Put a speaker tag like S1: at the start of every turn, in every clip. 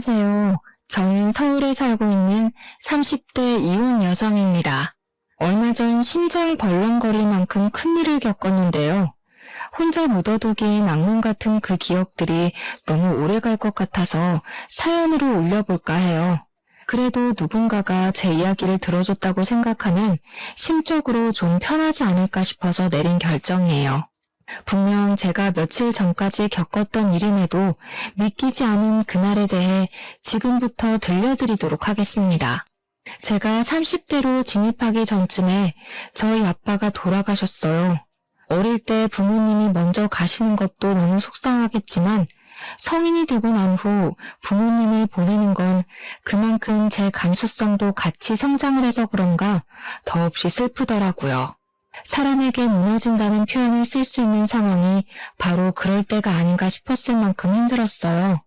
S1: 안녕하세요. 저는 서울에 살고 있는 30대 이혼 여성입니다. 얼마 전 심장 벌렁거릴 만큼 큰일을 겪었는데요. 혼자 묻어두기엔 악몽 같은 그 기억들이 너무 오래 갈 것 같아서 사연으로 올려볼까 해요. 그래도 누군가가 제 이야기를 들어줬다고 생각하면 심적으로 좀 편하지 않을까 싶어서 내린 결정이에요. 분명 제가 며칠 전까지 겪었던 일임에도 믿기지 않은 그날에 대해 지금부터 들려드리도록 하겠습니다. 제가 30대로 진입하기 전쯤에 저희 아빠가 돌아가셨어요. 어릴 때 부모님이 먼저 가시는 것도 너무 속상하겠지만 성인이 되고 난 후 부모님을 보내는 건 그만큼 제 감수성도 같이 성장을 해서 그런가 더없이 슬프더라고요. 사람에게 무너진다는 표현을 쓸 수 있는 상황이 바로 그럴 때가 아닌가 싶었을 만큼 힘들었어요.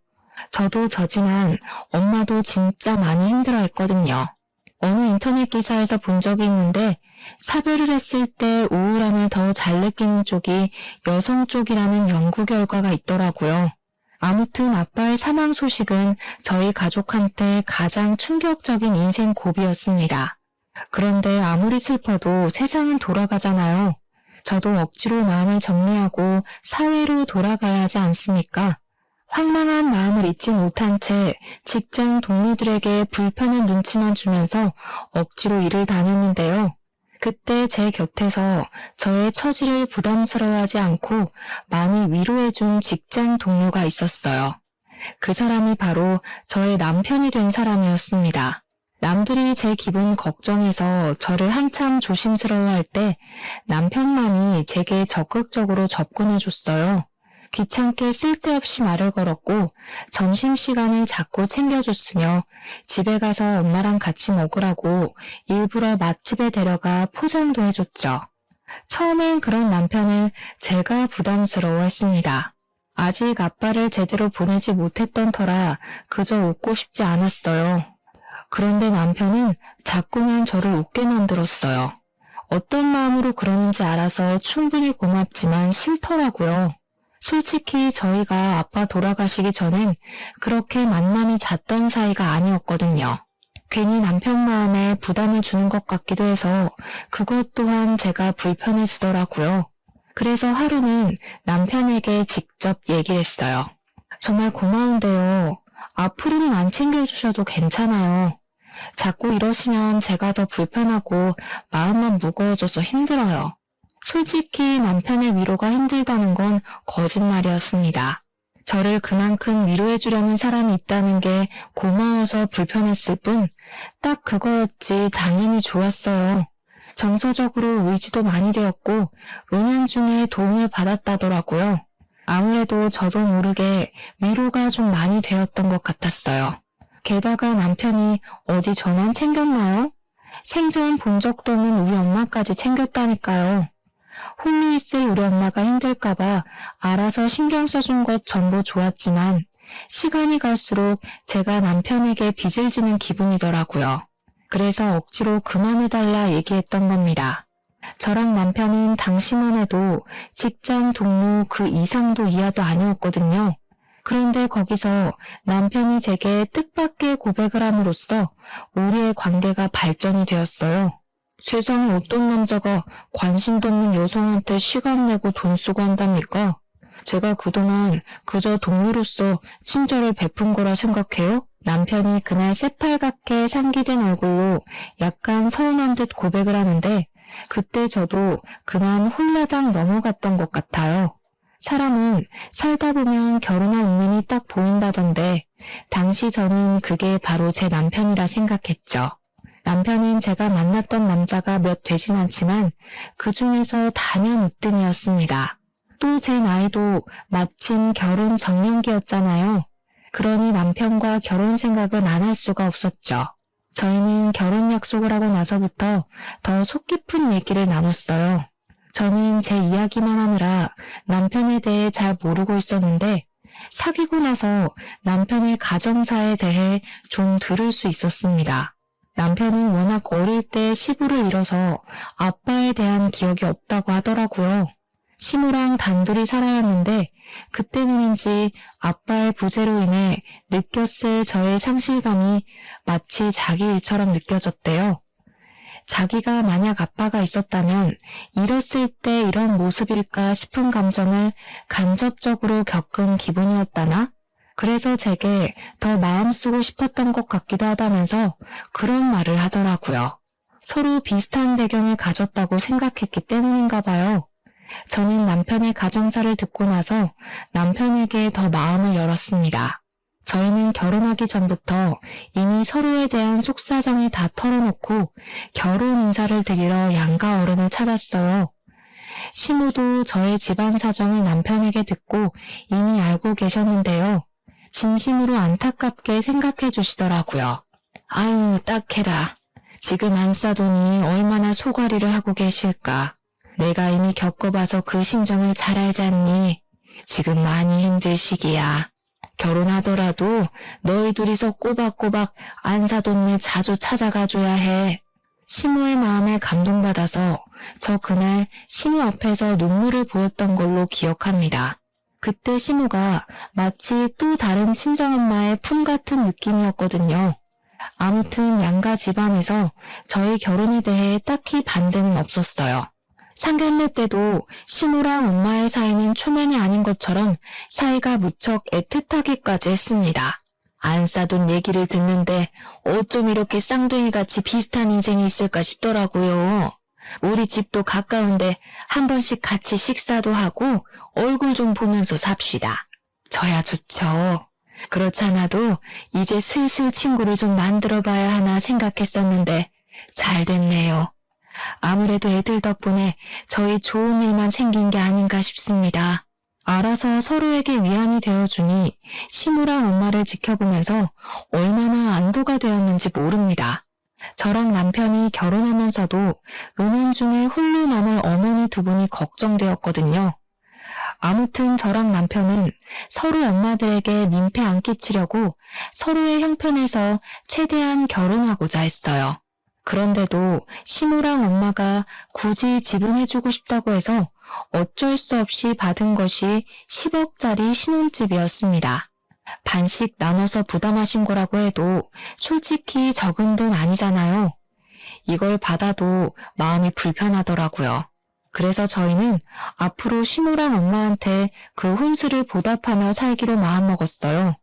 S1: 저도 저지만 엄마도 진짜 많이 힘들어했거든요. 어느 인터넷 기사에서 본 적이 있는데 사별을 했을 때 우울함을 더 잘 느끼는 쪽이 여성 쪽이라는 연구 결과가 있더라고요. 아무튼 아빠의 사망 소식은 저희 가족한테 가장 충격적인 인생 고비였습니다. 그런데 아무리 슬퍼도 세상은 돌아가잖아요. 저도 억지로 마음을 정리하고 사회로 돌아가야 하지 않습니까? 황망한 마음을 잊지 못한 채 직장 동료들에게 불편한 눈치만 주면서 억지로 일을 다녔는데요. 그때 제 곁에서 저의 처지를 부담스러워하지 않고 많이 위로해준 직장 동료가 있었어요. 그 사람이 바로 저의 남편이 된 사람이었습니다. 남들이 제 기분 걱정해서 저를 한참 조심스러워할 때 남편만이 제게 적극적으로 접근해줬어요. 귀찮게 쓸데없이 말을 걸었고 점심시간을 자꾸 챙겨줬으며 집에 가서 엄마랑 같이 먹으라고 일부러 맛집에 데려가 포장도 해줬죠. 처음엔 그런 남편을 제가 부담스러워했습니다. 아직 아빠를 제대로 보내지 못했던 터라 그저 웃고 싶지 않았어요. 그런데 남편은 자꾸만 저를 웃게 만들었어요. 어떤 마음으로 그러는지 알아서 충분히 고맙지만 싫더라고요. 솔직히 저희가 아빠 돌아가시기 전엔 그렇게 만남이 잦던 사이가 아니었거든요. 괜히 남편 마음에 부담을 주는 것 같기도 해서 그것 또한 제가 불편해지더라고요. 그래서 하루는 남편에게 직접 얘기를 했어요. 정말 고마운데요. 앞으로는 안 챙겨주셔도 괜찮아요. 자꾸 이러시면 제가 더 불편하고 마음만 무거워져서 힘들어요. 솔직히 남편의 위로가 힘들다는 건 거짓말이었습니다. 저를 그만큼 위로해주려는 사람이 있다는 게 고마워서 불편했을 뿐 딱 그거였지 당연히 좋았어요. 정서적으로 의지도 많이 되었고 은연중에 도움을 받았다더라고요. 아무래도 저도 모르게 위로가 좀 많이 되었던 것 같았어요. 게다가 남편이 어디 저만 챙겼나요? 생전 본 적도 없는 우리 엄마까지 챙겼다니까요. 홀로 있을 우리 엄마가 힘들까봐 알아서 신경 써준 것 전부 좋았지만 시간이 갈수록 제가 남편에게 빚을 지는 기분이더라고요. 그래서 억지로 그만해달라 얘기했던 겁니다. 저랑 남편은 당시만 해도 직장 동료 그 이상도 이하도 아니었거든요. 그런데 거기서 남편이 제게 뜻밖의 고백을 함으로써 우리의 관계가 발전이 되었어요. 세상에 어떤 남자가 관심도 없는 여성한테 시간 내고 돈 쓰고 한답니까? 제가 그동안 그저 동료로서 친절을 베푼 거라 생각해요? 남편이 그날 새빨갛게 상기된 얼굴로 약간 서운한 듯 고백을 하는데 그때 저도 그만 홀라당 넘어갔던 것 같아요. 사람은 살다 보면 결혼할 운명이 딱 보인다던데 당시 저는 그게 바로 제 남편이라 생각했죠. 남편은 제가 만났던 남자가 몇 되진 않지만 그 중에서 단연 으뜸이었습니다. 또 제 나이도 마침 결혼 정년기였잖아요. 그러니 남편과 결혼 생각은 안 할 수가 없었죠. 저희는 결혼 약속을 하고 나서부터 더 속 깊은 얘기를 나눴어요. 저는 제 이야기만 하느라 남편에 대해 잘 모르고 있었는데 사귀고 나서 남편의 가정사에 대해 좀 들을 수 있었습니다. 남편은 워낙 어릴 때 시부를 잃어서 아빠에 대한 기억이 없다고 하더라고요. 시모랑 단둘이 살아야 하는데 그 때문인지 아빠의 부재로 인해 느꼈을 저의 상실감이 마치 자기 일처럼 느껴졌대요. 자기가 만약 아빠가 있었다면 이랬을 때 이런 모습일까 싶은 감정을 간접적으로 겪은 기분이었다나? 그래서 제게 더 마음 쓰고 싶었던 것 같기도 하다면서 그런 말을 하더라고요. 서로 비슷한 배경을 가졌다고 생각했기 때문인가 봐요. 저는 남편의 가정사를 듣고 나서 남편에게 더 마음을 열었습니다. 저희는 결혼하기 전부터 이미 서로에 대한 속사정을 다 털어놓고 결혼 인사를 드리러 양가 어른을 찾았어요. 시모도 저의 집안 사정을 남편에게 듣고 이미 알고 계셨는데요. 진심으로 안타깝게 생각해 주시더라고요. 아유, 딱해라. 지금 안 싸더니 얼마나 소가리를 하고 계실까. 내가 이미 겪어봐서 그 심정을 잘 알잖니. 지금 많이 힘들 시기야. 결혼하더라도 너희 둘이서 꼬박꼬박 안사돈네 자주 찾아가줘야 해. 시모의 마음에 감동받아서 저 그날 시모 앞에서 눈물을 보였던 걸로 기억합니다. 그때 시모가 마치 또 다른 친정엄마의 품 같은 느낌이었거든요. 아무튼 양가 집안에서 저희 결혼에 대해 딱히 반대는 없었어요. 상견례 때도 시모랑 엄마의 사이는 초면이 아닌 것처럼 사이가 무척 애틋하기까지 했습니다. 안 싸돈 얘기를 듣는데 어쩜 이렇게 쌍둥이같이 비슷한 인생이 있을까 싶더라고요. 우리 집도 가까운데 한 번씩 같이 식사도 하고 얼굴 좀 보면서 삽시다. 저야 좋죠. 그렇잖아도 이제 슬슬 친구를 좀 만들어봐야 하나 생각했었는데 잘 됐네요. 아무래도 애들 덕분에 저희 좋은 일만 생긴 게 아닌가 싶습니다. 알아서 서로에게 위안이 되어주니 시모랑 엄마를 지켜보면서 얼마나 안도가 되었는지 모릅니다. 저랑 남편이 결혼하면서도 은연중에 홀로 남을 어머니 두 분이 걱정되었거든요. 아무튼 저랑 남편은 서로 엄마들에게 민폐 안 끼치려고 서로의 형편에서 최대한 결혼하고자 했어요. 그런데도 시모랑 엄마가 굳이 지분해주고 싶다고 해서 어쩔 수 없이 받은 것이 10억짜리 신혼집이었습니다. 반씩 나눠서 부담하신 거라고 해도 솔직히 적은 돈 아니잖아요. 이걸 받아도 마음이 불편하더라고요. 그래서 저희는 앞으로 시모랑 엄마한테 그 혼수를 보답하며 살기로 마음먹었어요.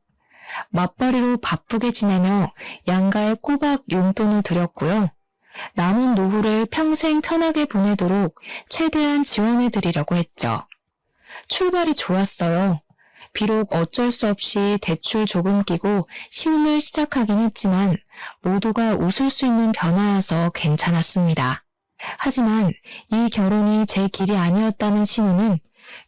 S1: 맞벌이로 바쁘게 지내며 양가에 꼬박 용돈을 드렸고요. 남은 노후를 평생 편하게 보내도록 최대한 지원해드리려고 했죠. 출발이 좋았어요. 비록 어쩔 수 없이 대출 조금 끼고 신혼을 시작하긴 했지만 모두가 웃을 수 있는 변화여서 괜찮았습니다. 하지만 이 결혼이 제 길이 아니었다는 신호는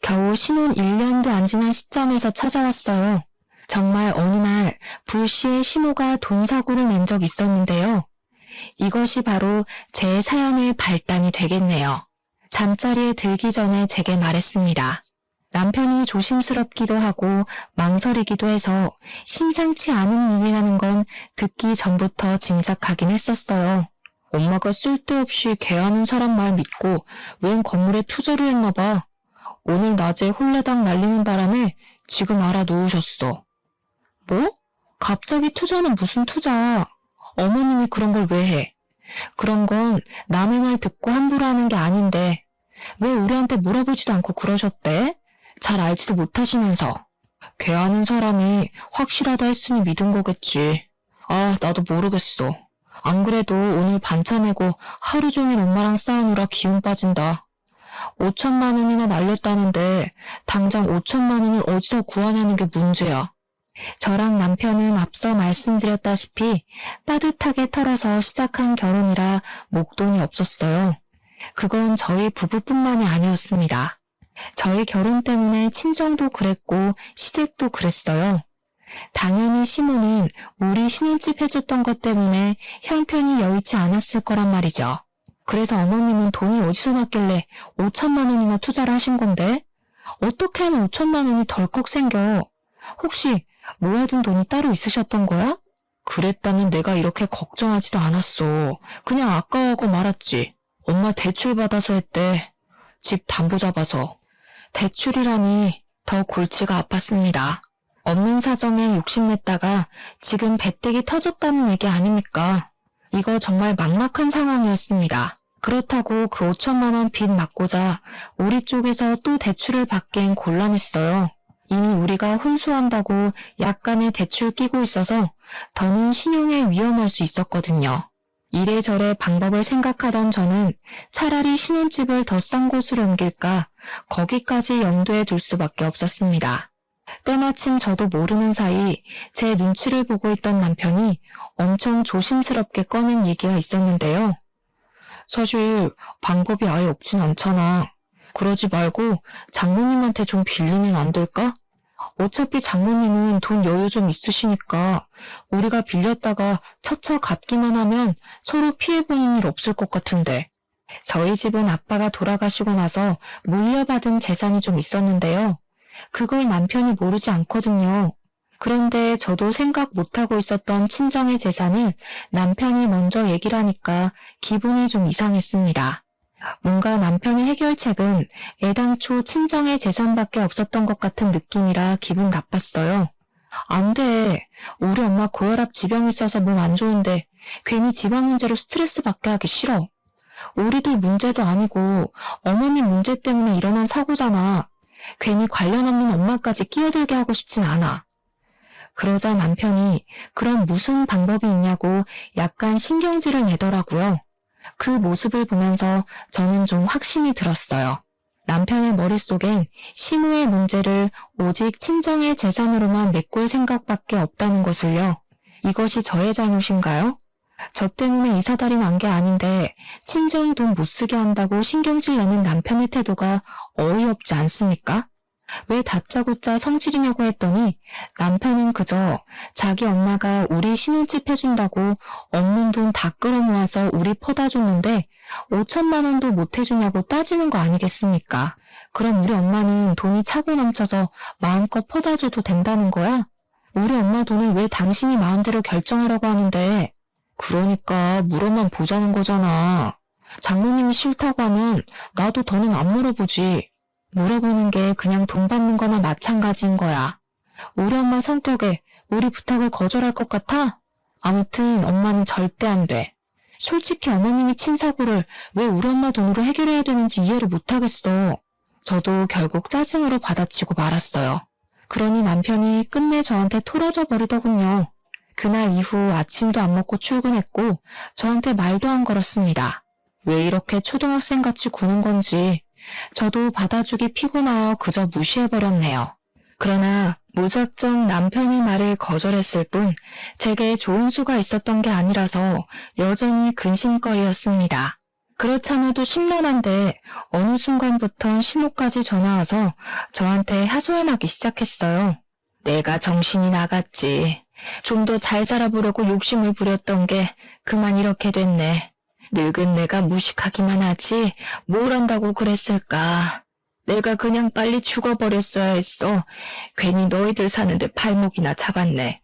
S1: 겨우 신혼 1년도 안 지난 시점에서 찾아왔어요. 정말 어느 날 불시에 시모가 돈 사고를 낸 적 있었는데요. 이것이 바로 제 사연의 발단이 되겠네요. 잠자리에 들기 전에 제게 말했습니다. 남편이 조심스럽기도 하고 망설이기도 해서 심상치 않은 일이라는 건 듣기 전부터 짐작하긴 했었어요. 엄마가 쓸데없이 개하는 사람 말 믿고 웬 건물에 투자를 했나 봐. 오늘 낮에 홀라당 날리는 바람에 지금 알아놓으셨어. 뭐? 갑자기 투자는 무슨 투자? 어머님이 그런 걸 왜 해? 그런 건 남의 말 듣고 함부로 하는 게 아닌데 왜 우리한테 물어보지도 않고 그러셨대? 잘 알지도 못하시면서. 개하는 사람이 확실하다 했으니 믿은 거겠지. 아, 나도 모르겠어. 안 그래도 오늘 반차 내고 하루 종일 엄마랑 싸우느라 기운 빠진다. 5천만 원이나 날렸다는데 당장 5천만 원을 어디서 구하냐는 게 문제야. 저랑 남편은 앞서 말씀드렸다시피 빠듯하게 털어서 시작한 결혼이라 목돈이 없었어요. 그건 저희 부부뿐만이 아니었습니다. 저희 결혼 때문에 친정도 그랬고 시댁도 그랬어요. 당연히 시모는 우리 신혼집 해줬던 것 때문에 형편이 여의치 않았을 거란 말이죠. 그래서 어머님은 돈이 어디서 났길래 5천만 원이나 투자를 하신 건데? 어떻게 하면 5천만 원이 덜컥 생겨? 혹시 모아둔 돈이 따로 있으셨던 거야? 그랬다면 내가 이렇게 걱정하지도 않았어. 그냥 아까워하고 말았지. 엄마 대출 받아서 했대. 집 담보 잡아서. 대출이라니 더 골치가 아팠습니다. 없는 사정에 욕심냈다가 지금 배때기 터졌다는 얘기 아닙니까? 이거 정말 막막한 상황이었습니다. 그렇다고 그 5천만 원 빚 막고자 우리 쪽에서 또 대출을 받기엔 곤란했어요. 이미 우리가 혼수한다고 약간의 대출 끼고 있어서 더는 신용에 위험할 수 있었거든요. 이래저래 방법을 생각하던 저는 차라리 신혼집을 더 싼 곳으로 옮길까 거기까지 염두에 둘 수밖에 없었습니다. 때마침 저도 모르는 사이 제 눈치를 보고 있던 남편이 엄청 조심스럽게 꺼낸 얘기가 있었는데요. 사실 방법이 아예 없진 않잖아. 그러지 말고 장모님한테 좀 빌리면 안 될까? 어차피 장모님은 돈 여유 좀 있으시니까 우리가 빌렸다가 차차 갚기만 하면 서로 피해보는 일 없을 것 같은데. 저희 집은 아빠가 돌아가시고 나서 물려받은 재산이 좀 있었는데요. 그걸 남편이 모르지 않거든요. 그런데 저도 생각 못하고 있었던 친정의 재산을 남편이 먼저 얘기를 하니까 기분이 좀 이상했습니다. 뭔가 남편의 해결책은 애당초 친정의 재산밖에 없었던 것 같은 느낌이라 기분 나빴어요. 안 돼. 우리 엄마 고혈압 지병이 있어서 몸 안 좋은데 괜히 지방 문제로 스트레스 받게 하기 싫어. 우리들 문제도 아니고 어머님 문제 때문에 일어난 사고잖아. 괜히 관련 없는 엄마까지 끼어들게 하고 싶진 않아. 그러자 남편이 그럼 무슨 방법이 있냐고 약간 신경질을 내더라고요. 그 모습을 보면서 저는 좀 확신이 들었어요. 남편의 머릿속엔 시무의 문제를 오직 친정의 재산으로만 메꿀 생각밖에 없다는 것을요. 이것이 저의 잘못인가요? 저 때문에 이사달이 난 게 아닌데 친정 돈 못 쓰게 한다고 신경질 내는 남편의 태도가 어이없지 않습니까? 왜 다짜고짜 성질이냐고 했더니 남편은 그저 자기 엄마가 우리 신혼집 해준다고 없는 돈 다 끌어모아서 우리 퍼다 줬는데 5천만 원도 못 해주냐고 따지는 거 아니겠습니까? 그럼 우리 엄마는 돈이 차고 넘쳐서 마음껏 퍼다 줘도 된다는 거야? 우리 엄마 돈을 왜 당신이 마음대로 결정하라고 하는데? 그러니까 물어만 보자는 거잖아. 장모님이 싫다고 하면 나도 더는 안 물어보지. 물어보는 게 그냥 돈 받는 거나 마찬가지인 거야. 우리 엄마 성격에 우리 부탁을 거절할 것 같아? 아무튼 엄마는 절대 안 돼. 솔직히 어머님이 친 사고를 왜 우리 엄마 돈으로 해결해야 되는지 이해를 못하겠어. 저도 결국 짜증으로 받아치고 말았어요. 그러니 남편이 끝내 저한테 토라져 버리더군요. 그날 이후 아침도 안 먹고 출근했고 저한테 말도 안 걸었습니다. 왜 이렇게 초등학생같이 구는 건지. 저도 받아주기 피곤하여 그저 무시해버렸네요. 그러나 무작정 남편이 말을 거절했을 뿐 제게 좋은 수가 있었던 게 아니라서 여전히 근심거리였습니다. 그렇잖아도 심란한데 어느 순간부턴 시모까지 전화와서 저한테 하소연하기 시작했어요. 내가 정신이 나갔지. 좀 더 잘 살아보려고 욕심을 부렸던 게 그만 이렇게 됐네. 늙은 내가 무식하기만 하지 뭘 한다고 그랬을까. 내가 그냥 빨리 죽어버렸어야 했어. 괜히 너희들 사는데 발목이나 잡았네.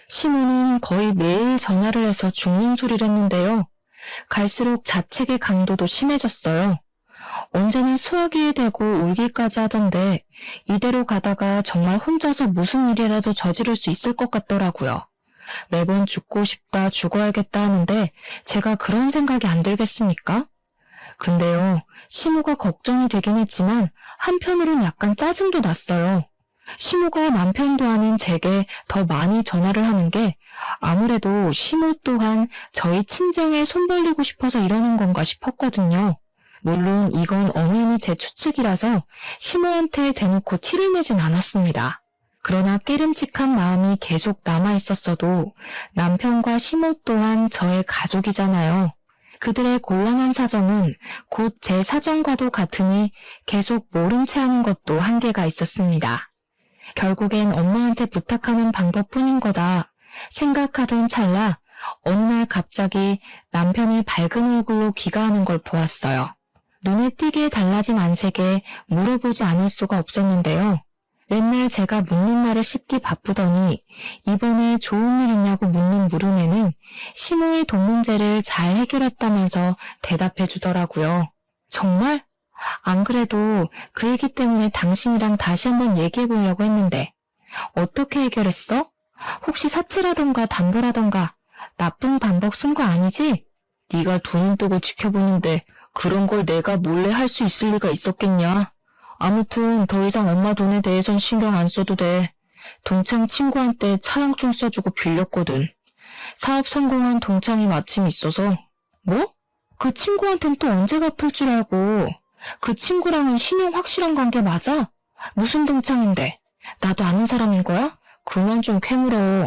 S1: 시모는 거의 매일 전화를 해서 죽는 소리를 했는데요. 갈수록 자책의 강도도 심해졌어요. 언제는 수화기에 대고 울기까지 하던데 이대로 가다가 정말 혼자서 무슨 일이라도 저지를 수 있을 것 같더라고요. 매번 죽고 싶다, 죽어야겠다 하는데 제가 그런 생각이 안 들겠습니까? 근데요, 시모가 걱정이 되긴 했지만 한편으론 약간 짜증도 났어요. 시모가 남편도 아닌 제게 더 많이 전화를 하는 게 아무래도 시모 또한 저희 친정에 손 벌리고 싶어서 이러는 건가 싶었거든요. 물론 이건 엄연히 제 추측이라서 시모한테 대놓고 티를 내진 않았습니다. 그러나 깨름칙한 마음이 계속 남아있었어도 남편과 시모 또한 저의 가족이잖아요. 그들의 곤란한 사정은 곧 제 사정과도 같으니 계속 모른 채 하는 것도 한계가 있었습니다. 결국엔 엄마한테 부탁하는 방법뿐인 거다 생각하던 찰나 어느 날 갑자기 남편이 밝은 얼굴로 귀가하는 걸 보았어요. 눈에 띄게 달라진 안색에 물어보지 않을 수가 없었는데요. 맨날 제가 묻는 말을 씹기 바쁘더니 이번에 좋은 일 있냐고 묻는 물음에는 시모의 돈 문제를 잘 해결했다면서 대답해 주더라고요. 정말? 안 그래도 그 얘기 때문에 당신이랑 다시 한번 얘기해 보려고 했는데 어떻게 해결했어? 혹시 사채라던가 담보라던가 나쁜 방법 쓴 거 아니지? 네가 두 눈 뜨고 지켜보는데 그런 걸 내가 몰래 할 수 있을 리가 있었겠냐? 아무튼 더 이상 엄마 돈에 대해선 신경 안 써도 돼. 동창 친구한테 차용증 써주고 빌렸거든. 사업 성공한 동창이 마침 있어서. 뭐? 그 친구한텐 또 언제 갚을 줄 알고. 그 친구랑은 신용 확실한 관계 맞아? 무슨 동창인데? 나도 아는 사람인 거야? 그만 좀 캐물어.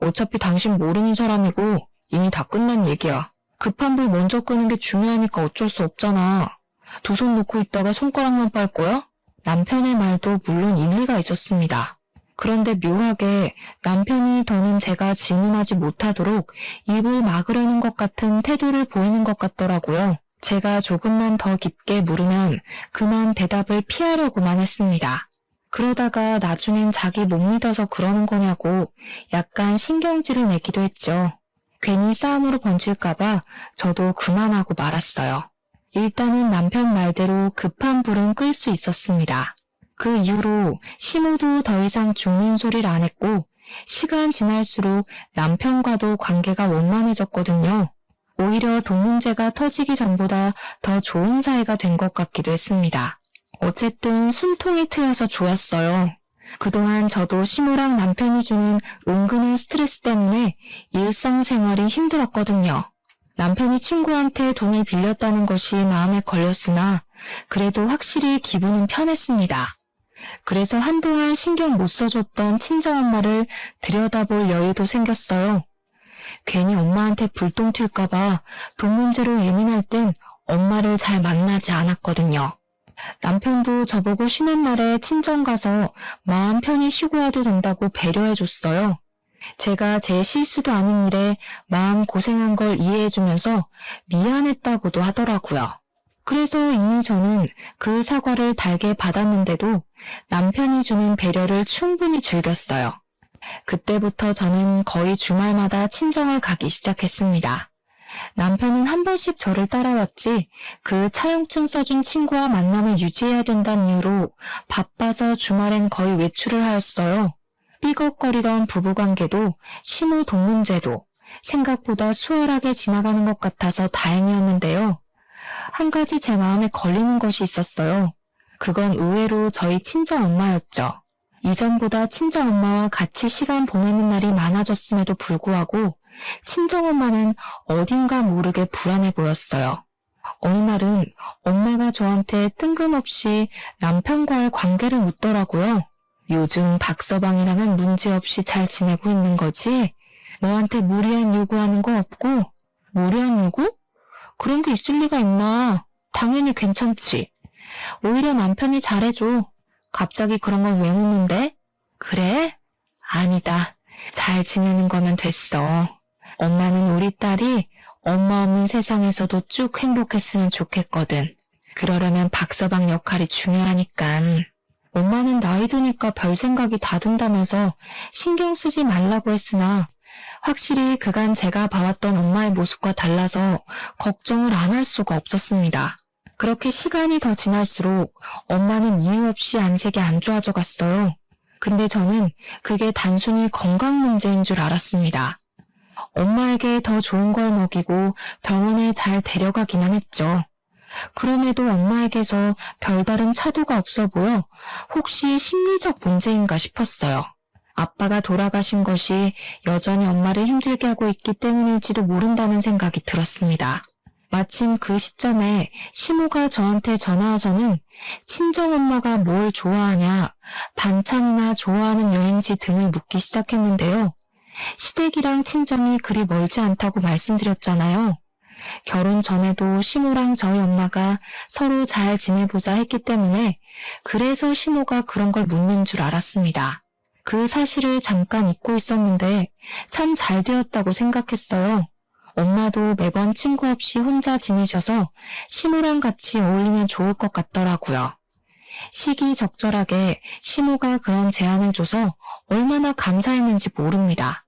S1: 어차피 당신 모르는 사람이고 이미 다 끝난 얘기야. 급한 불 먼저 끄는 게 중요하니까 어쩔 수 없잖아. 두 손 놓고 있다가 손가락만 빨 거야? 남편의 말도 물론 일리가 있었습니다. 그런데 묘하게 남편이 더는 제가 질문하지 못하도록 입을 막으려는 것 같은 태도를 보이는 것 같더라고요. 제가 조금만 더 깊게 물으면 그만 대답을 피하려고만 했습니다. 그러다가 나중엔 자기 못 믿어서 그러는 거냐고 약간 신경질을 내기도 했죠. 괜히 싸움으로 번질까봐 저도 그만하고 말았어요. 일단은 남편 말대로 급한 불은 끌 수 있었습니다. 그 이후로 시모도 더 이상 죽는 소리를 안 했고 시간 지날수록 남편과도 관계가 원만해졌거든요. 오히려 돈 문제가 터지기 전보다 더 좋은 사이가 된 것 같기도 했습니다. 어쨌든 숨통이 트여서 좋았어요. 그동안 저도 시모랑 남편이 주는 은근한 스트레스 때문에 일상생활이 힘들었거든요. 남편이 친구한테 돈을 빌렸다는 것이 마음에 걸렸으나 그래도 확실히 기분은 편했습니다. 그래서 한동안 신경 못 써줬던 친정엄마를 들여다볼 여유도 생겼어요. 괜히 엄마한테 불똥 튈까봐 돈 문제로 예민할 땐 엄마를 잘 만나지 않았거든요. 남편도 저보고 쉬는 날에 친정 가서 마음 편히 쉬고 와도 된다고 배려해줬어요. 제가 제 실수도 아닌 일에 마음 고생한 걸 이해해주면서 미안했다고도 하더라고요. 그래서 이미 저는 그 사과를 달게 받았는데도 남편이 주는 배려를 충분히 즐겼어요. 그때부터 저는 거의 주말마다 친정을 가기 시작했습니다. 남편은 한 번씩 저를 따라왔지 그 차용증 써준 친구와 만남을 유지해야 된다는 이유로 바빠서 주말엔 거의 외출을 하였어요. 삐걱거리던 부부관계도 시모 돈 문제도 생각보다 수월하게 지나가는 것 같아서 다행이었는데요. 한 가지 제 마음에 걸리는 것이 있었어요. 그건 의외로 저희 친정엄마였죠. 이전보다 친정엄마와 같이 시간 보내는 날이 많아졌음에도 불구하고 친정엄마는 어딘가 모르게 불안해 보였어요. 어느 날은 엄마가 저한테 뜬금없이 남편과의 관계를 묻더라고요. 요즘 박서방이랑은 문제없이 잘 지내고 있는 거지? 너한테 무리한 요구하는 거 없고? 무리한 요구? 그런 게 있을 리가 있나? 당연히 괜찮지. 오히려 남편이 잘해줘. 갑자기 그런 걸 왜 묻는데? 그래? 아니다. 잘 지내는 거면 됐어. 엄마는 우리 딸이 엄마 없는 세상에서도 쭉 행복했으면 좋겠거든. 그러려면 박서방 역할이 중요하니깐. 엄마는 나이 드니까 별 생각이 다 든다면서 신경 쓰지 말라고 했으나 확실히 그간 제가 봐왔던 엄마의 모습과 달라서 걱정을 안 할 수가 없었습니다. 그렇게 시간이 더 지날수록 엄마는 이유 없이 안색이 안 좋아져 갔어요. 근데 저는 그게 단순히 건강 문제인 줄 알았습니다. 엄마에게 더 좋은 걸 먹이고 병원에 잘 데려가기만 했죠. 그럼에도 엄마에게서 별다른 차도가 없어 보여 혹시 심리적 문제인가 싶었어요. 아빠가 돌아가신 것이 여전히 엄마를 힘들게 하고 있기 때문일지도 모른다는 생각이 들었습니다. 마침 그 시점에 시모가 저한테 전화와서는 친정엄마가 뭘 좋아하냐, 반찬이나 좋아하는 여행지 등을 묻기 시작했는데요. 시댁이랑 친정이 그리 멀지 않다고 말씀드렸잖아요. 결혼 전에도 시모랑 저희 엄마가 서로 잘 지내보자 했기 때문에 그래서 시모가 그런 걸 묻는 줄 알았습니다. 그 사실을 잠깐 잊고 있었는데 참 잘 되었다고 생각했어요. 엄마도 매번 친구 없이 혼자 지내셔서 시모랑 같이 어울리면 좋을 것 같더라고요. 시기적절하게 시모가 그런 제안을 줘서 얼마나 감사했는지 모릅니다.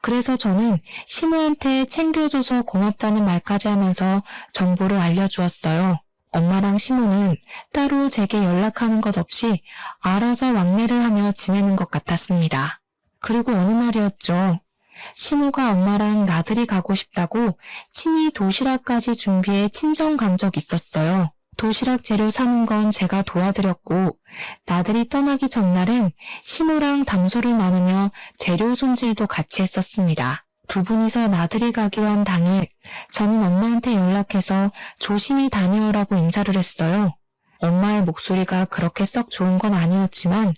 S1: 그래서 저는 시모한테 챙겨줘서 고맙다는 말까지 하면서 정보를 알려주었어요. 엄마랑 시모는 따로 제게 연락하는 것 없이 알아서 왕래를 하며 지내는 것 같았습니다. 그리고 어느 날이었죠. 시모가 엄마랑 나들이 가고 싶다고 친히 도시락까지 준비해 친정 간 적 있었어요. 도시락 재료 사는 건 제가 도와드렸고 나들이 떠나기 전날은 시모랑 담소를 나누며 재료 손질도 같이 했었습니다. 두 분이서 나들이 가기로 한 당일 저는 엄마한테 연락해서 조심히 다녀오라고 인사를 했어요. 엄마의 목소리가 그렇게 썩 좋은 건 아니었지만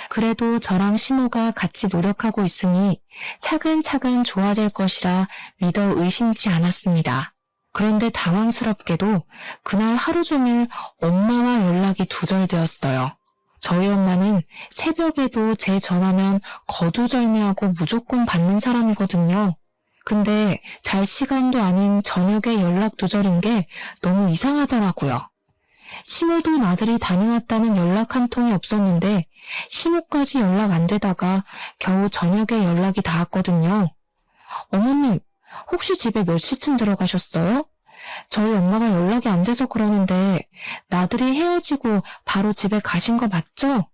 S1: 그래도 저랑 시모가 같이 노력하고 있으니 차근차근 좋아질 것이라 믿어 의심치 않았습니다. 그런데 당황스럽게도 그날 하루 종일 엄마와 연락이 두절되었어요. 저희 엄마는 새벽에도 제 전화면 거두절미하고 무조건 받는 사람이거든요. 근데 잘 시간도 아닌 저녁에 연락 두절인 게 너무 이상하더라고요. 시모도 나들이 다녀왔다는 연락 한 통이 없었는데 시모까지 연락 안 되다가 겨우 저녁에 연락이 닿았거든요. 어머님, 혹시 집에 몇 시쯤 들어가셨어요? 저희 엄마가 연락이 안 돼서 그러는데 나들이 헤어지고 바로 집에 가신 거 맞죠?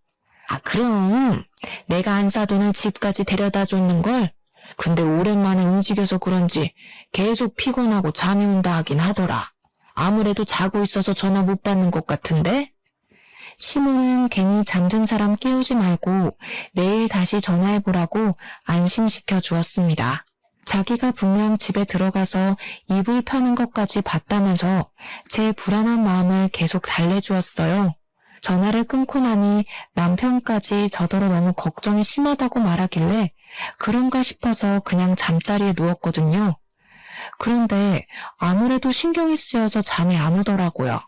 S1: 아, 그럼 내가 안 사돈을 집까지 데려다 줬는걸. 근데 오랜만에 움직여서 그런지 계속 피곤하고 잠이 온다 하긴 하더라. 아무래도 자고 있어서 전화 못 받는 것 같은데? 시모는 괜히 잠든 사람 깨우지 말고 내일 다시 전화해보라고 안심시켜 주었습니다. 자기가 분명 집에 들어가서 이불 펴는 것까지 봤다면서 제 불안한 마음을 계속 달래주었어요. 전화를 끊고 나니 남편까지 저더러 너무 걱정이 심하다고 말하길래 그런가 싶어서 그냥 잠자리에 누웠거든요. 그런데 아무래도 신경이 쓰여서 잠이 안 오더라고요.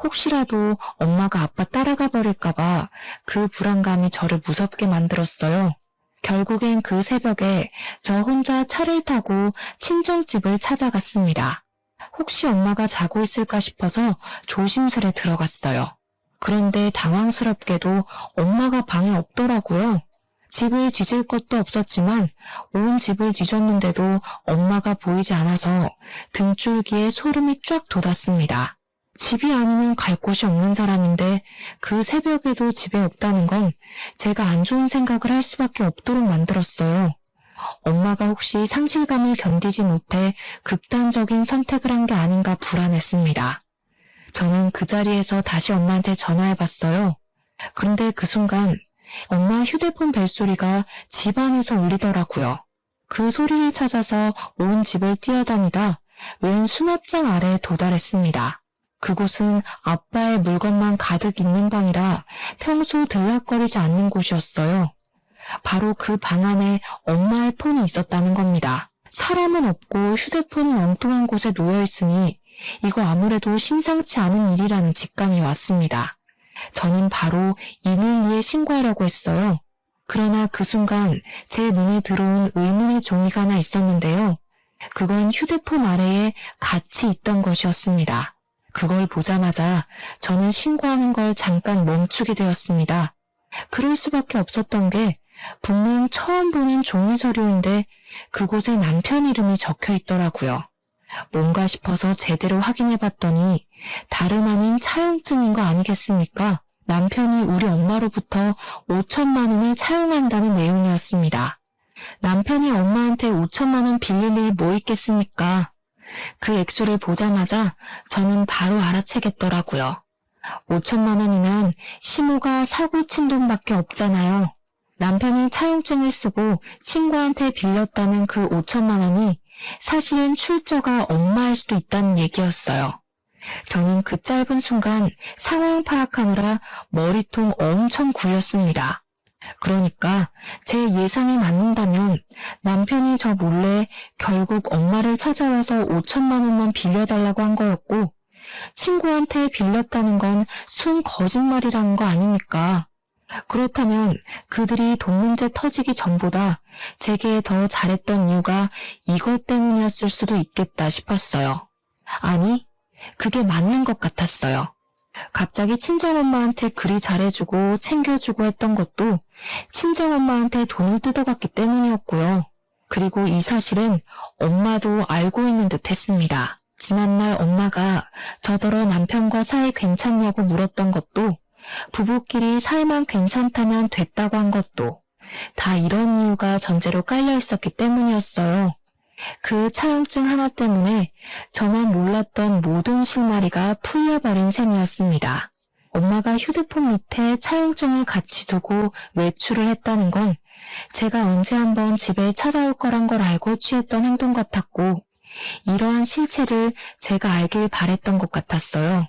S1: 혹시라도 엄마가 아빠 따라가 버릴까봐 그 불안감이 저를 무섭게 만들었어요. 결국엔 그 새벽에 저 혼자 차를 타고 친정집을 찾아갔습니다. 혹시 엄마가 자고 있을까 싶어서 조심스레 들어갔어요. 그런데 당황스럽게도 엄마가 방에 없더라고요. 집을 뒤질 것도 없었지만 온 집을 뒤졌는데도 엄마가 보이지 않아서 등줄기에 소름이 쫙 돋았습니다. 집이 아니면 갈 곳이 없는 사람인데 그 새벽에도 집에 없다는 건 제가 안 좋은 생각을 할 수밖에 없도록 만들었어요. 엄마가 혹시 상실감을 견디지 못해 극단적인 선택을 한 게 아닌가 불안했습니다. 저는 그 자리에서 다시 엄마한테 전화해봤어요. 그런데 그 순간 엄마 휴대폰 벨소리가 집 안에서 울리더라고요. 그 소리를 찾아서 온 집을 뛰어다니다 웬 수납장 아래에 도달했습니다. 그곳은 아빠의 물건만 가득 있는 방이라 평소 들락거리지 않는 곳이었어요. 바로 그 방 안에 엄마의 폰이 있었다는 겁니다. 사람은 없고 휴대폰은 엉뚱한 곳에 놓여있으니 이거 아무래도 심상치 않은 일이라는 직감이 왔습니다. 저는 바로 112에 신고하려고 했어요. 그러나 그 순간 제 눈에 들어온 의문의 종이가 하나 있었는데요. 그건 휴대폰 아래에 같이 있던 것이었습니다. 그걸 보자마자 저는 신고하는 걸 잠깐 멈추게 되었습니다. 그럴 수밖에 없었던 게 분명 처음 보는 종이 서류인데 그곳에 남편 이름이 적혀 있더라고요. 뭔가 싶어서 제대로 확인해봤더니 다름 아닌 차용증인 거 아니겠습니까? 남편이 우리 엄마로부터 5천만 원을 차용한다는 내용이었습니다. 남편이 엄마한테 5천만 원 빌릴 일이 뭐 있겠습니까? 그 액수를 보자마자 저는 바로 알아채겠더라고요. 5천만 원이면 시모가 사고 친 돈밖에 없잖아요. 남편이 차용증을 쓰고 친구한테 빌렸다는 그 5천만 원이 사실은 출처가 엄마일 수도 있다는 얘기였어요. 저는 그 짧은 순간 상황 파악하느라 머리통 엄청 굴렸습니다. 그러니까 제 예상이 맞는다면 남편이 저 몰래 결국 엄마를 찾아와서 5천만 원만 빌려달라고 한 거였고 친구한테 빌렸다는 건 순 거짓말이라는 거 아닙니까? 그렇다면 그들이 돈 문제 터지기 전보다 제게 더 잘했던 이유가 이것 때문이었을 수도 있겠다 싶었어요. 아니, 그게 맞는 것 같았어요. 갑자기 친정엄마한테 그리 잘해주고 챙겨주고 했던 것도 친정엄마한테 돈을 뜯어갔기 때문이었고요. 그리고 이 사실은 엄마도 알고 있는 듯 했습니다. 지난날 엄마가 저더러 남편과 사이 괜찮냐고 물었던 것도, 부부끼리 사이만 괜찮다면 됐다고 한 것도 다 이런 이유가 전제로 깔려 있었기 때문이었어요. 그 차용증 하나 때문에 저만 몰랐던 모든 실마리가 풀려버린 셈이었습니다. 엄마가 휴대폰 밑에 차용증을 같이 두고 외출을 했다는 건 제가 언제 한번 집에 찾아올 거란 걸 알고 취했던 행동 같았고, 이러한 실체를 제가 알길 바랬던 것 같았어요.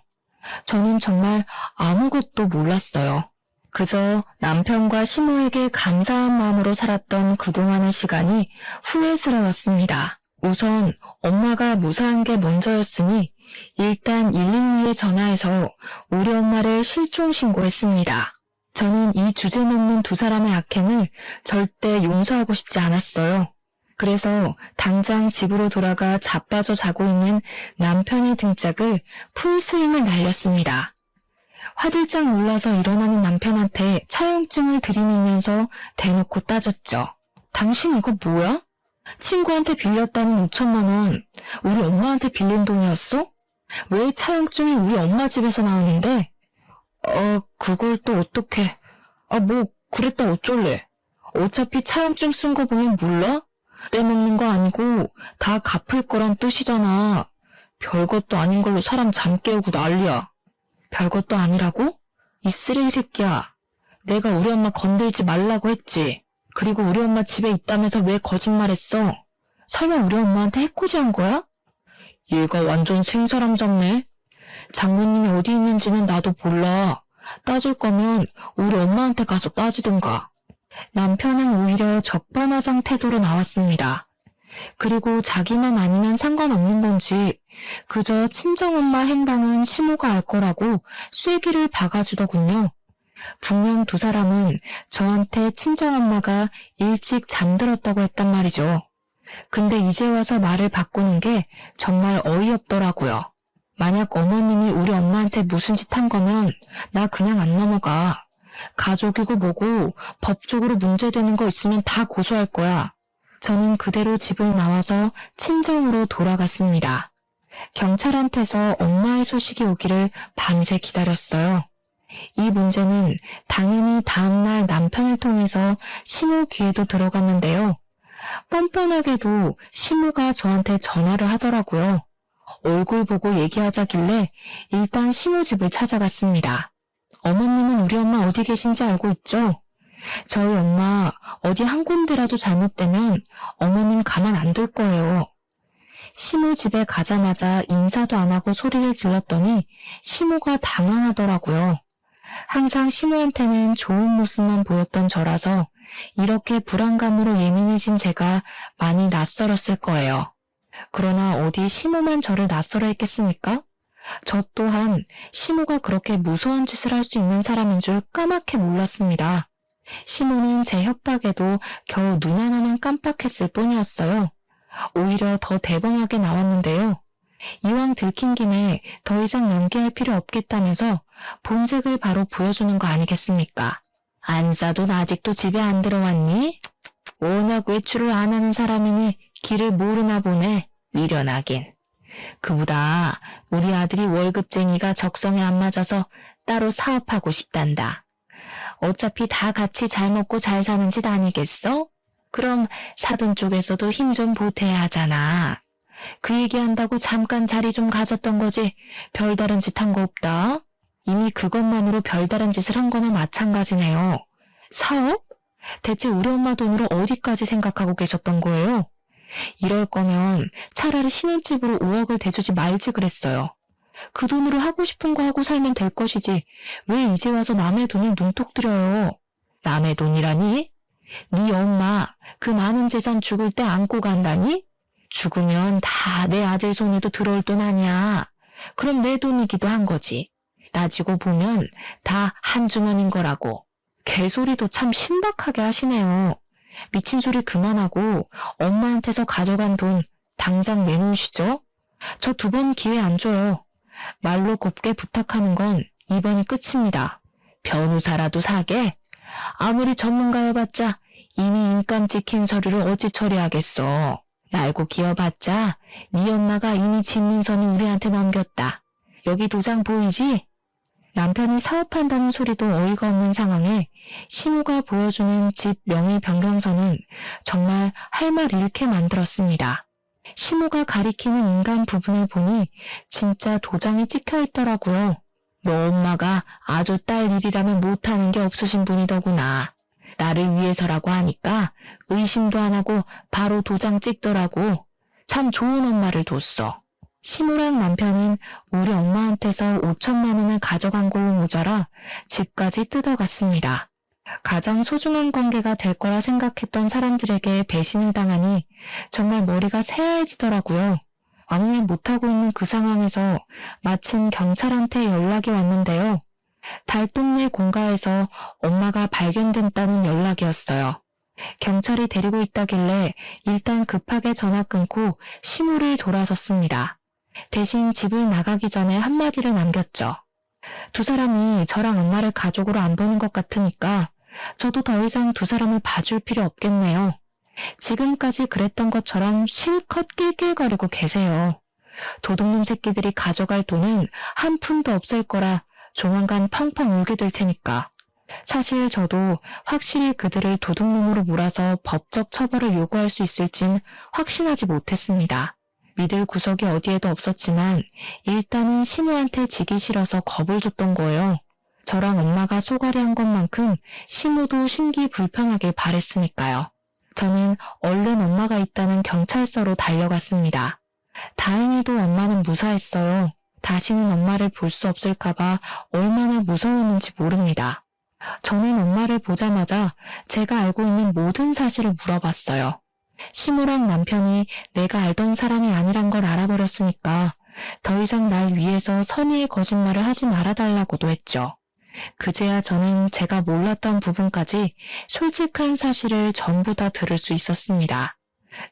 S1: 저는 정말 아무것도 몰랐어요. 그저 남편과 시모에게 감사한 마음으로 살았던 그동안의 시간이 후회스러웠습니다. 우선 엄마가 무사한 게 먼저였으니 일단 112에 전화해서 우리 엄마를 실종 신고했습니다. 저는 이 주제넘는 두 사람의 악행을 절대 용서하고 싶지 않았어요. 그래서 당장 집으로 돌아가 자빠져 자고 있는 남편의 등짝을 풀스윙을 날렸습니다. 화들짝 놀라서 일어나는 남편한테 차용증을 들이밀면서 대놓고 따졌죠. 당신 이거 뭐야? 친구한테 빌렸다는 5천만 원, 우리 엄마한테 빌린 돈이었어? 왜 차용증이 우리 엄마 집에서 나오는데? 그걸 또 어떡해. 뭐 그랬다 어쩔래. 어차피 차용증 쓴 거 보면 몰라? 떼먹는 거 아니고 다 갚을 거란 뜻이잖아. 별것도 아닌 걸로 사람 잠 깨우고 난리야. 별것도 아니라고? 이 쓰레기 새끼야. 내가 우리 엄마 건들지 말라고 했지. 그리고 우리 엄마 집에 있다면서 왜 거짓말했어? 설마 우리 엄마한테 해코지한 거야? 얘가 완전 생사람 잡네. 장모님이 어디 있는지는 나도 몰라. 따질 거면 우리 엄마한테 가서 따지든가. 남편은 오히려 적반하장 태도로 나왔습니다. 그리고 자기만 아니면 상관없는 건지 그저 친정엄마 행방은 시모가 알 거라고 쐐기를 박아주더군요. 분명 두 사람은 저한테 친정엄마가 일찍 잠들었다고 했단 말이죠. 근데 이제 와서 말을 바꾸는 게 정말 어이없더라고요. 만약 어머님이 우리 엄마한테 무슨 짓 한 거면 나 그냥 안 넘어가. 가족이고 뭐고 법적으로 문제되는 거 있으면 다 고소할 거야. 저는 그대로 집을 나와서 친정으로 돌아갔습니다. 경찰한테서 엄마의 소식이 오기를 밤새 기다렸어요. 이 문제는 당연히 다음날 남편을 통해서 시모 귀에도 들어갔는데요. 뻔뻔하게도 시모가 저한테 전화를 하더라고요. 얼굴 보고 얘기하자길래 일단 시모 집을 찾아갔습니다. 어머님은 우리 엄마 어디 계신지 알고 있죠? 저희 엄마 어디 한 군데라도 잘못되면 어머님 가만 안 둘 거예요. 시모 집에 가자마자 인사도 안 하고 소리를 질렀더니 시모가 당황하더라고요. 항상 시모한테는 좋은 모습만 보였던 저라서 이렇게 불안감으로 예민해진 제가 많이 낯설었을 거예요. 그러나 어디 시모만 저를 낯설어 했겠습니까? 저 또한 시모가 그렇게 무서운 짓을 할 수 있는 사람인 줄 까맣게 몰랐습니다. 시모는 제 협박에도 겨우 눈 하나만 깜빡했을 뿐이었어요. 오히려 더 대범하게 나왔는데요. 이왕 들킨 김에 더 이상 연기할 필요 없겠다면서 본색을 바로 보여주는 거 아니겠습니까? 안사돈 아직도 집에 안 들어왔니? 워낙 외출을 안 하는 사람이니 길을 모르나 보네. 미련하긴. 그보다 우리 아들이 월급쟁이가 적성에 안 맞아서 따로 사업하고 싶단다. 어차피 다 같이 잘 먹고 잘 사는 짓 아니겠어? 그럼 사돈 쪽에서도 힘 좀 보태야 하잖아. 그 얘기한다고 잠깐 자리 좀 가졌던 거지 별다른 짓 한 거 없다. 이미 그것만으로 별다른 짓을 한 거나 마찬가지네요. 사업? 대체 우리 엄마 돈으로 어디까지 생각하고 계셨던 거예요? 이럴 거면 차라리 신혼집으로 5억을 대주지 말지 그랬어요. 그 돈으로 하고 싶은 거 하고 살면 될 것이지 왜 이제 와서 남의 돈을 눈독 들여요. 남의 돈이라니? 네 엄마 그 많은 재산 죽을 때 안고 간다니? 죽으면 다 내 아들 손에도 들어올 돈 아니야. 그럼 내 돈이기도 한 거지. 따지고 보면 다 한 주머니인 거라고. 개소리도 참 신박하게 하시네요. 미친 소리 그만하고 엄마한테서 가져간 돈 당장 내놓으시죠? 저 2번 기회 안 줘요. 말로 곱게 부탁하는 건 이번이 끝입니다. 변호사라도 사게? 아무리 전문가여봤자 이미 인감 찍힌 서류를 어찌 처리하겠어. 날고 기어봤자 네 엄마가 이미 집 문서는 우리한테 넘겼다. 여기 도장 보이지? 남편이 사업한다는 소리도 어이가 없는 상황에 시모가 보여주는 집 명의 변경서는 정말 할 말 잃게 만들었습니다. 시모가 가리키는 인간 부분을 보니 진짜 도장이 찍혀 있더라고요. 너 엄마가 아주 딸 일이라면 못하는 게 없으신 분이더구나. 나를 위해서라고 하니까 의심도 안 하고 바로 도장 찍더라고. 참 좋은 엄마를 뒀어. 시모랑 남편은 우리 엄마한테서 5천만 원을 가져간 걸로 모자라 집까지 뜯어갔습니다. 가장 소중한 관계가 될 거라 생각했던 사람들에게 배신을 당하니 정말 머리가 새하얘지더라고요. 아무 말 못하고 있는 그 상황에서 마침 경찰한테 연락이 왔는데요. 달동네 공가에서 엄마가 발견됐다는 연락이었어요. 경찰이 데리고 있다길래 일단 급하게 전화 끊고 시모를 돌아섰습니다. 대신 집을 나가기 전에 한마디를 남겼죠. 두 사람이 저랑 엄마를 가족으로 안 보는 것 같으니까 저도 더 이상 두 사람을 봐줄 필요 없겠네요. 지금까지 그랬던 것처럼 실컷 낄낄거리고 계세요. 도둑놈 새끼들이 가져갈 돈은 한 푼도 없을 거라 조만간 펑펑 울게 될 테니까. 사실 저도 확실히 그들을 도둑놈으로 몰아서 법적 처벌을 요구할 수 있을진 확신하지 못했습니다. 믿을 구석이 어디에도 없었지만 일단은 시모한테 지기 싫어서 겁을 줬던 거예요. 저랑 엄마가 쏘가리 한 것만큼 시모도 심기 불편하길 바랬으니까요. 저는 얼른 엄마가 있다는 경찰서로 달려갔습니다. 다행히도 엄마는 무사했어요. 다시는 엄마를 볼 수 없을까봐 얼마나 무서웠는지 모릅니다. 저는 엄마를 보자마자 제가 알고 있는 모든 사실을 물어봤어요. 시모랑 남편이 내가 알던 사람이 아니란 걸 알아버렸으니까 더 이상 날 위해서 선의의 거짓말을 하지 말아달라고도 했죠. 그제야 저는 제가 몰랐던 부분까지 솔직한 사실을 전부 다 들을 수 있었습니다.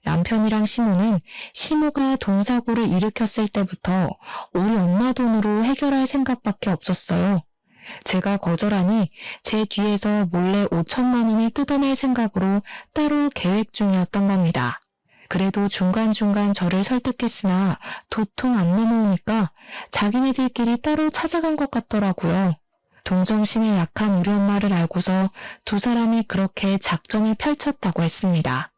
S1: 남편이랑 시모는 시모가 돈사고를 일으켰을 때부터 우리 엄마 돈으로 해결할 생각밖에 없었어요. 제가 거절하니 제 뒤에서 몰래 5천만 원을 뜯어낼 생각으로 따로 계획 중이었던 겁니다. 그래도 중간중간 저를 설득했으나 도통 안 넘어오니까 자기네들끼리 따로 찾아간 것 같더라고요. 동정심에 약한 우리 엄마를 알고서 두 사람이 그렇게 작전을 펼쳤다고 했습니다.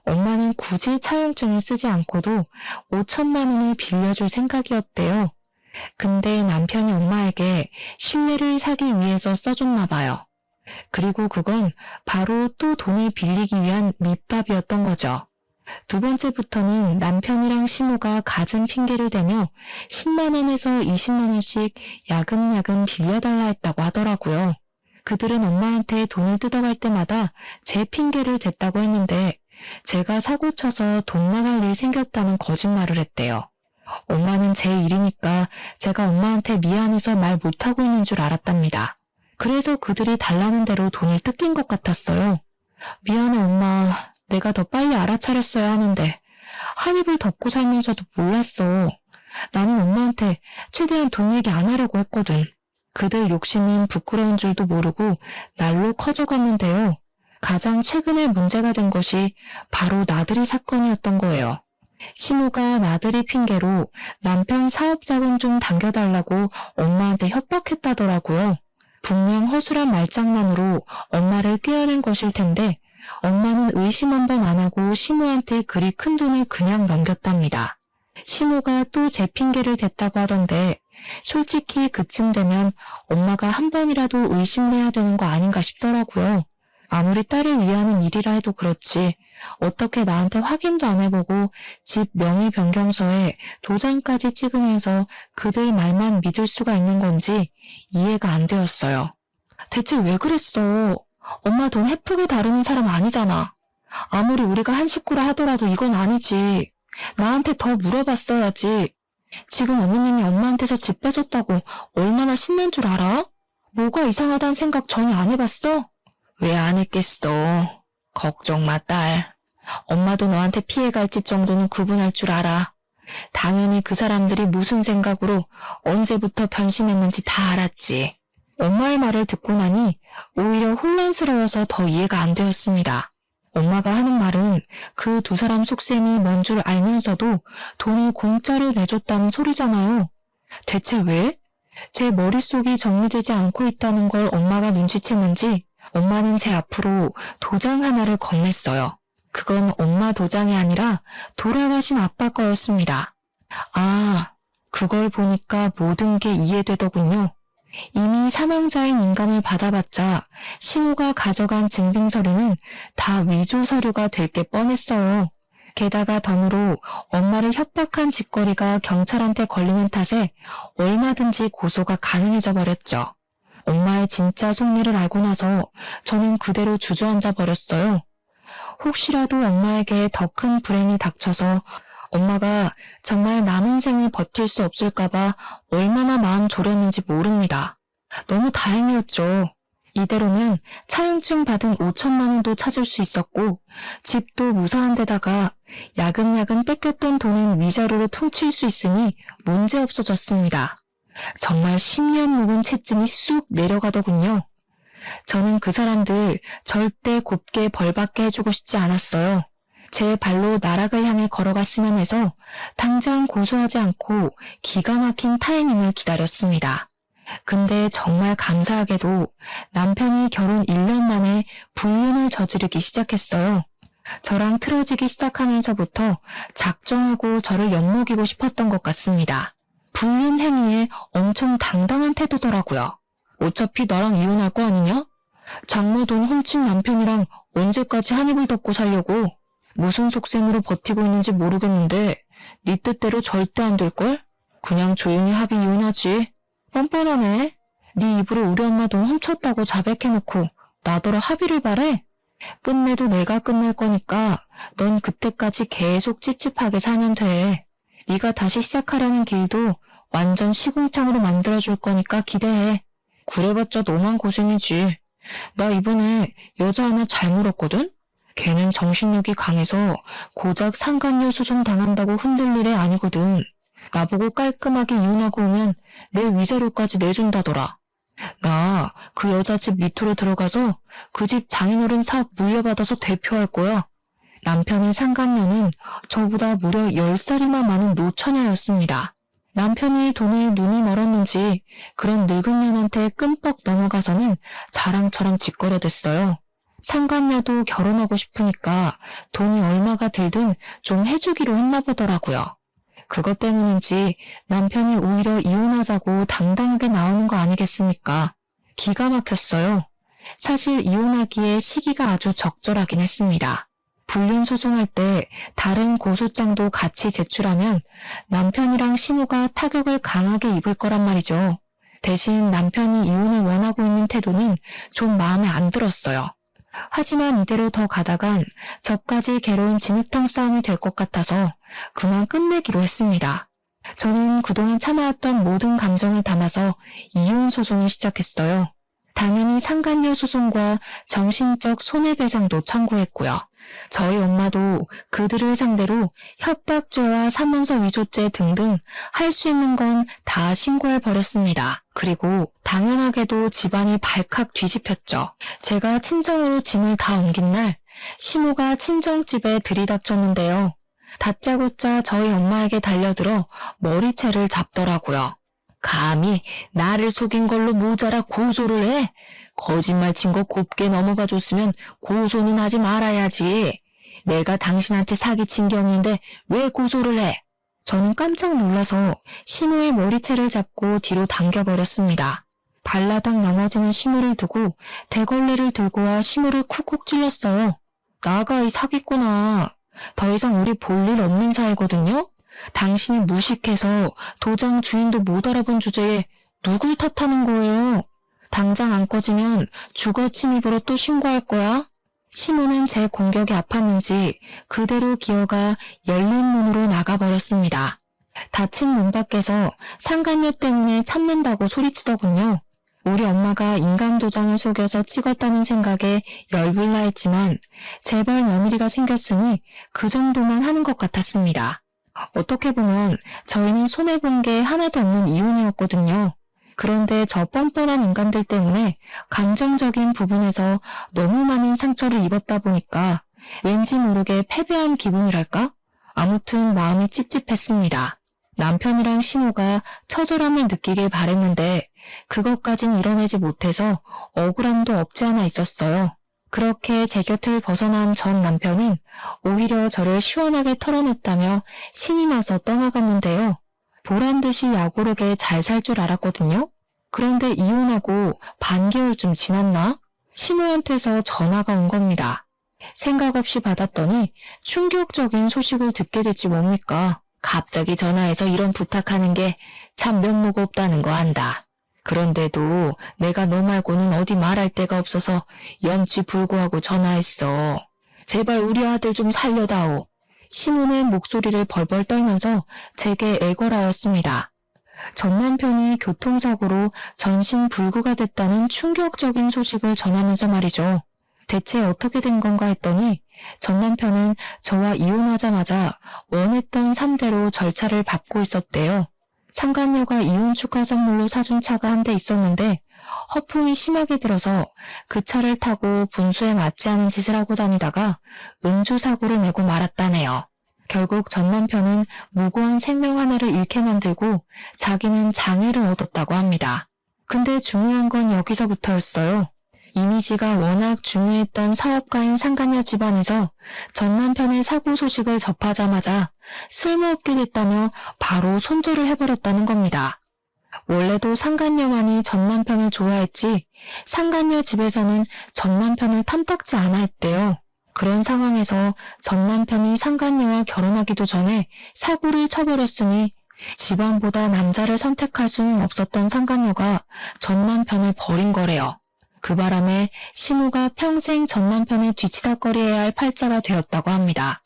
S1: 엄마는 굳이 차용증을 쓰지 않고도 5천만 원을 빌려줄 생각이었대요. 근데 남편이 엄마에게 신뢰를 사기 위해서 써줬나 봐요. 그리고 그건 바로 또 돈을 빌리기 위한 밑밥이었던 거죠. 두 번째부터는 남편이랑 시모가 갖은 핑계를 대며 10만 원에서 20만 원씩 야금야금 빌려달라 했다고 하더라고요. 그들은 엄마한테 돈을 뜯어갈 때마다 제 핑계를 댔다고 했는데 제가 사고쳐서 돈 나갈 일 생겼다는 거짓말을 했대요. 엄마는 제 일이니까 제가 엄마한테 미안해서 말 못하고 있는 줄 알았답니다. 그래서 그들이 달라는 대로 돈을 뜯긴 것 같았어요. 미안해 엄마, 내가 더 빨리 알아차렸어야 하는데 한 입을 덮고 살면서도 몰랐어. 나는 엄마한테 최대한 돈 얘기 안 하려고 했거든. 그들 욕심은 부끄러운 줄도 모르고 날로 커져갔는데요. 가장 최근에 문제가 된 것이 바로 나들이 사건이었던 거예요. 시모가 나들이 핑계로 남편 사업 자금 좀 당겨달라고 엄마한테 협박했다더라고요. 분명 허술한 말장난으로 엄마를 꿰어낸 것일 텐데 엄마는 의심 한 번 안 하고 시모한테 그리 큰 돈을 그냥 넘겼답니다. 시모가 또 제 핑계를 댔다고 하던데 솔직히 그쯤 되면 엄마가 한 번이라도 의심해야 되는 거 아닌가 싶더라고요. 아무리 딸을 위하는 일이라 해도 그렇지 어떻게 나한테 확인도 안 해보고 집 명의 변경서에 도장까지 찍으면서 그들 말만 믿을 수가 있는 건지 이해가 안 되었어요. 대체 왜 그랬어? 엄마 돈 헤프게 다루는 사람 아니잖아. 아무리 우리가 한 식구라 하더라도 이건 아니지. 나한테 더 물어봤어야지. 지금 어머님이 엄마한테서 집 뺏었다고 얼마나 신난 줄 알아? 뭐가 이상하다는 생각 전혀 안 해봤어? 왜 안 했겠어. 걱정 마, 딸. 엄마도 너한테 피해갈지 정도는 구분할 줄 알아. 당연히 그 사람들이 무슨 생각으로 언제부터 변심했는지 다 알았지. 엄마의 말을 듣고 나니 오히려 혼란스러워서 더 이해가 안 되었습니다. 엄마가 하는 말은 그 두 사람 속셈이 뭔 줄 알면서도 돈을 공짜로 내줬다는 소리잖아요. 대체 왜? 제 머릿속이 정리되지 않고 있다는 걸 엄마가 눈치챘는지 엄마는 제 앞으로 도장 하나를 건넸어요. 그건 엄마 도장이 아니라 돌아가신 아빠 거였습니다. 아, 그걸 보니까 모든 게 이해되더군요. 이미 사망자인 인감을 받아봤자 시모가 가져간 증빙서류는 다 위조 서류가 될 게 뻔했어요. 게다가 덤으로 엄마를 협박한 짓거리가 경찰한테 걸리는 탓에 얼마든지 고소가 가능해져 버렸죠. 엄마의 진짜 속내를 알고 나서 저는 그대로 주저앉아 버렸어요. 혹시라도 엄마에게 더 큰 불행이 닥쳐서 엄마가 정말 남은 생을 버틸 수 없을까봐 얼마나 마음 졸였는지 모릅니다. 너무 다행이었죠. 이대로면 차용증 받은 5천만 원도 찾을 수 있었고 집도 무사한 데다가 야금야금 뺏겼던 돈은 위자료로 퉁칠 수 있으니 문제 없어졌습니다. 정말 10년 묵은 채증이 쑥 내려가더군요. 저는 그 사람들 절대 곱게 벌받게 해주고 싶지 않았어요. 제 발로 나락을 향해 걸어갔으면 해서 당장 고소하지 않고 기가 막힌 타이밍을 기다렸습니다. 근데 정말 감사하게도 남편이 결혼 1년 만에 불륜을 저지르기 시작했어요. 저랑 틀어지기 시작하면서부터 작정하고 저를 엿먹이고 싶었던 것 같습니다. 불륜 행위에 엄청 당당한 태도더라고요. 어차피 나랑 이혼할 거 아니냐? 장모 돈 훔친 남편이랑 언제까지 한 입을 덮고 살려고? 무슨 속셈으로 버티고 있는지 모르겠는데 네 뜻대로 절대 안 될걸? 그냥 조용히 합의 이혼하지. 뻔뻔하네. 네 입으로 우리 엄마 돈 훔쳤다고 자백해놓고 나더러 합의를 바래? 끝내도 내가 끝낼 거니까 넌 그때까지 계속 찝찝하게 살면 돼. 네가 다시 시작하려는 길도 완전 시궁창으로 만들어줄 거니까 기대해. 그래봤자 너만 고생이지. 나 이번에 여자 하나 잘 물었거든? 걔는 정신력이 강해서 고작 상간녀 소송 당한다고 흔들릴 애 아니거든. 나보고 깔끔하게 이혼하고 오면 내 위자료까지 내준다더라. 나 그 여자 집 밑으로 들어가서 그 집 장인어른 사업 물려받아서 대표할 거야. 남편의 상간녀는 저보다 무려 10살이나 많은 노처녀였습니다. 남편이 돈에 눈이 멀었는지 그런 늙은 년한테 끔뻑 넘어가서는 자랑처럼 짓거려댔어요. 상간녀도 결혼하고 싶으니까 돈이 얼마가 들든 좀 해주기로 했나 보더라고요. 그것 때문인지 남편이 오히려 이혼하자고 당당하게 나오는 거 아니겠습니까? 기가 막혔어요. 사실 이혼하기에 시기가 아주 적절하긴 했습니다. 불륜 소송할 때 다른 고소장도 같이 제출하면 남편이랑 시모가 타격을 강하게 입을 거란 말이죠. 대신 남편이 이혼을 원하고 있는 태도는 좀 마음에 안 들었어요. 하지만 이대로 더 가다간 저까지 괴로운 진흙탕 싸움이 될 것 같아서 그만 끝내기로 했습니다. 저는 그동안 참아왔던 모든 감정을 담아서 이혼 소송을 시작했어요. 당연히 상간녀 소송과 정신적 손해배상도 청구했고요. 저희 엄마도 그들을 상대로 협박죄와 사문서 위조죄 등등 할 수 있는 건 다 신고해버렸습니다. 그리고 당연하게도 집안이 발칵 뒤집혔죠. 제가 친정으로 짐을 다 옮긴 날 시모가 친정집에 들이닥쳤는데요. 다짜고짜 저희 엄마에게 달려들어 머리채를 잡더라고요. 감히 나를 속인 걸로 모자라 고소를 해? 거짓말 친 거 곱게 넘어가 줬으면 고소는 하지 말아야지. 내가 당신한테 사기친 게 없는데 왜 고소를 해? 저는 깜짝 놀라서 시모의 머리채를 잡고 뒤로 당겨버렸습니다. 발라당 넘어지는 시모를 두고 대걸레를 들고 와 시모를 쿡쿡 찔렀어요. 나가 이 사기꾼아. 더 이상 우리 볼 일 없는 사이거든요? 당신이 무식해서 도장 주인도 못 알아본 주제에 누굴 탓하는 거예요? 당장 안 꺼지면 주거 침입으로 또 신고할 거야? 시모는 제 공격이 아팠는지 그대로 기어가 열린 문으로 나가버렸습니다. 닫힌 문 밖에서 상간녀 때문에 참는다고 소리치더군요. 우리 엄마가 인감도장을 속여서 찍었다는 생각에 열불나 했지만 재벌 며느리가 생겼으니 그 정도만 하는 것 같았습니다. 어떻게 보면 저희는 손해본 게 하나도 없는 이혼이었거든요. 그런데 저 뻔뻔한 인간들 때문에 감정적인 부분에서 너무 많은 상처를 입었다 보니까 왠지 모르게 패배한 기분이랄까? 아무튼 마음이 찝찝했습니다. 남편이랑 시모가 처절함을 느끼길 바랬는데 그것까진 이뤄내지 못해서 억울함도 없지 않아 있었어요. 그렇게 제 곁을 벗어난 전 남편은 오히려 저를 시원하게 털어냈다며 신이 나서 떠나갔는데요. 보란듯이 약오르게 잘 살 줄 알았거든요. 그런데 이혼하고 반개월쯤 지났나? 시모한테서 전화가 온 겁니다. 생각 없이 받았더니 충격적인 소식을 듣게 됐지 뭡니까? 갑자기 전화해서 이런 부탁하는 게 참 면모가 없다는 거 안다. 그런데도 내가 너 말고는 어디 말할 데가 없어서 염치불구하고 전화했어. 제발 우리 아들 좀 살려다오. 시모는 목소리를 벌벌 떨면서 제게 애걸하였습니다. 전 남편이 교통사고로 전신불구가 됐다는 충격적인 소식을 전하면서 말이죠. 대체 어떻게 된 건가 했더니 전 남편은 저와 이혼하자마자 원했던 3대로 절차를 밟고 있었대요. 상간녀가 이혼 축하 선물로 사준 차가 한 대 있었는데 허풍이 심하게 들어서 그 차를 타고 분수에 맞지 않은 짓을 하고 다니다가 음주사고를 내고 말았다네요. 결국 전 남편은 무고한 생명 하나를 잃게 만들고 자기는 장애를 얻었다고 합니다. 근데 중요한 건 여기서부터였어요. 이미지가 워낙 중요했던 사업가인 상간녀 집안에서 전 남편의 사고 소식을 접하자마자 쓸모없게 됐다며 바로 손절을 해버렸다는 겁니다. 원래도 상간녀만이 전 남편을 좋아했지 상간녀 집에서는 전 남편을 탐탁지 않아 했대요. 그런 상황에서 전 남편이 상간녀와 결혼하기도 전에 사고를 쳐버렸으니 집안보다 남자를 선택할 수는 없었던 상간녀가 전 남편을 버린 거래요. 그 바람에 시모가 평생 전 남편을 뒤치다꺼리해야 할 팔자가 되었다고 합니다.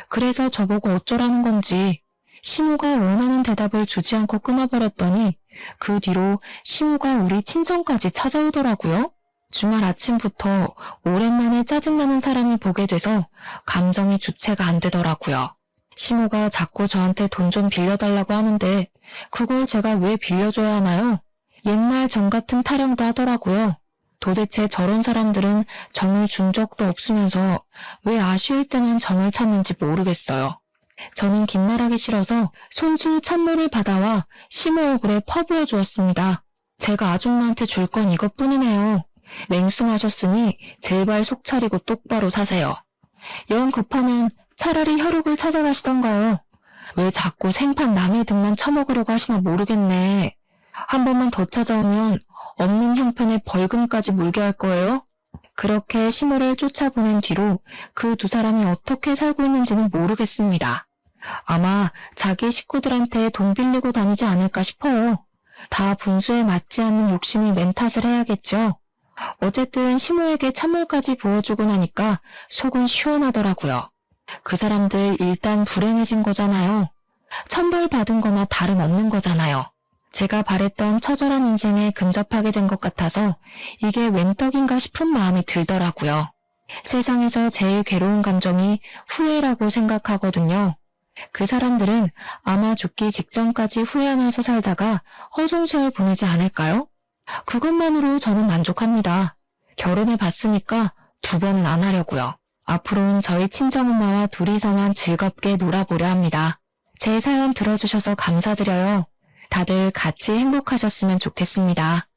S1: 그래서 저보고 어쩌라는 건지 시모가 원하는 대답을 주지 않고 끊어버렸더니 그 뒤로 시모가 우리 친정까지 찾아오더라고요. 주말 아침부터 오랜만에 짜증나는 사람을 보게 돼서 감정이 주체가 안 되더라고요. 시모가 자꾸 저한테 돈 좀 빌려달라고 하는데 그걸 제가 왜 빌려줘야 하나요? 옛날 정 같은 타령도 하더라고요. 도대체 저런 사람들은 정을 준 적도 없으면서 왜 아쉬울 때만 정을 찾는지 모르겠어요. 저는 긴 말하기 싫어서 손수 찬물을 받아와 시모 얼굴에 퍼부어 주었습니다. 제가 아줌마한테 줄 건 이것뿐이네요. 맹숭하셨으니 제발 속 차리고 똑바로 사세요. 영 급하면 차라리 혈육을 찾아가시던가요. 왜 자꾸 생판 남의 등만 처먹으려고 하시나 모르겠네. 한 번만 더 찾아오면 없는 형편에 벌금까지 물게 할 거예요? 그렇게 시모를 쫓아보낸 뒤로 그 두 사람이 어떻게 살고 있는지는 모르겠습니다. 아마 자기 식구들한테 돈 빌리고 다니지 않을까 싶어요. 다 분수에 맞지 않는 욕심을 낸 탓을 해야겠죠. 어쨌든 시모에게 찬물까지 부어주고 나니까 속은 시원하더라고요. 그 사람들 일단 불행해진 거잖아요. 천벌받은 거나 다름없는 거잖아요. 제가 바랬던 처절한 인생에 근접하게 된 것 같아서 이게 웬 떡인가 싶은 마음이 들더라고요. 세상에서 제일 괴로운 감정이 후회라고 생각하거든요. 그 사람들은 아마 죽기 직전까지 후회하면서 살다가 허송세월 보내지 않을까요? 그것만으로 저는 만족합니다. 결혼해 봤으니까 두 번은 안 하려고요. 앞으로는 저희 친정엄마와 둘이서만 즐겁게 놀아보려 합니다. 제 사연 들어주셔서 감사드려요. 다들 같이 행복하셨으면 좋겠습니다.